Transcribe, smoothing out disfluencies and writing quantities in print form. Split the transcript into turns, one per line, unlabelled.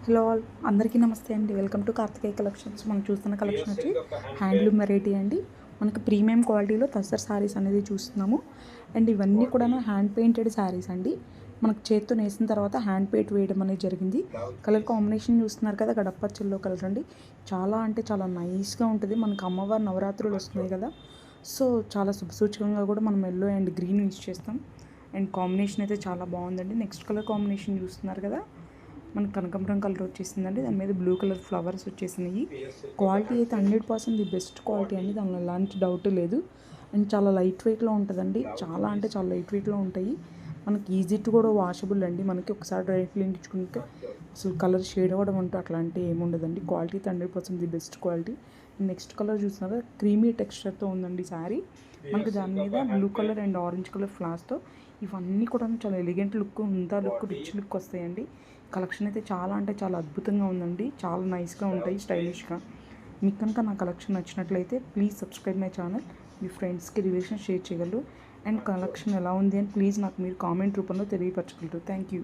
Hello all అందరికీ నమస్తే అండి. Welcome to Karthikeya collections. మనం చూస్తున్న కలెక్షన్ వచ్చి హ్యాండ్లూమ్ వెరైటీ అండి. మనకి ప్రీమియం క్వాలిటీలో తస్సర్ శారీస్ అనేది చూస్తున్నాము. అండ్ ఇవన్నీ కూడా హ్యాండ్ పెయింటెడ్ శారీస్ అండి. మనకు చేత్తో నేసిన తర్వాత హ్యాండ్ పెయింట్ వేయడం అనేది జరిగింది. కలర్ కాంబినేషన్ చూస్తున్నారు కదా, గడపచ్చల్లో కలర్ అండి. చాలా అంటే చాలా నైస్గా ఉంటుంది. మనకు అమ్మవారి నవరాత్రులు వస్తున్నాయి కదా, సో చాలా శుభసూచకంగా కూడా మనం ఎల్లో అండ్ గ్రీన్ యూజ్ చేస్తాం. అండ్ కాంబినేషన్ అయితే చాలా బాగుందండి. నెక్స్ట్ కలర్ కాంబినేషన్ చూస్తున్నారు కదా, మనకి కనకాంబరం కలర్ వచ్చేసిందండి. దాని మీద బ్లూ కలర్ ఫ్లవర్స్ వచ్చేసినాయి. క్వాలిటీ అయితే 100% ది బెస్ట్ క్వాలిటీ అండి, దానిలో ఎలాంటి డౌట్ లేదు. అండ్ చాలా లైట్ వెయిట్లో ఉంటుందండి. చాలా అంటే చాలా లైట్ వెయిట్లో ఉంటాయి. మనకి ఈజీ టు కూడా వాషబుల్ అండి. మనకి ఒకసారి డ్రై క్లీన్ ఇచ్చుకుంటే అసలు కలర్ షేడ్ అవ్వడం అంటూ అట్లాంటివి ఏమి ఉండదండి. క్వాలిటీ అయితే 100% the best quality. Next colour చూసినాక క్రీమీ టెక్స్చర్తో ఉందండి శారీ. మనకి దాని మీద blue colour and orange colour ఫ్లాస్తో ఇవన్నీ కూడా చాలా ఎలిగెంట్ లుక్, ఉందా లుక్, రిచ్ లుక్ వస్తాయండి. కలెక్షన్ అయితే చాలా అంటే చాలా అద్భుతంగా ఉందండి. చాలా నైస్గా ఉంటాయి, స్టైలిష్గా. మీకు కనుక నా కలెక్షన్ నచ్చినట్లయితే ప్లీజ్ సబ్స్క్రైబ్ మై ఛానల్. మీ ఫ్రెండ్స్కి రిలేషన్ షేర్ చేయగలరు. అండ్ కలెక్షన్ ఎలా ఉంది అని ప్లీజ్ నాకు మీరు కామెంట్ రూపంలో తెలియపరచగలరు. Thank you.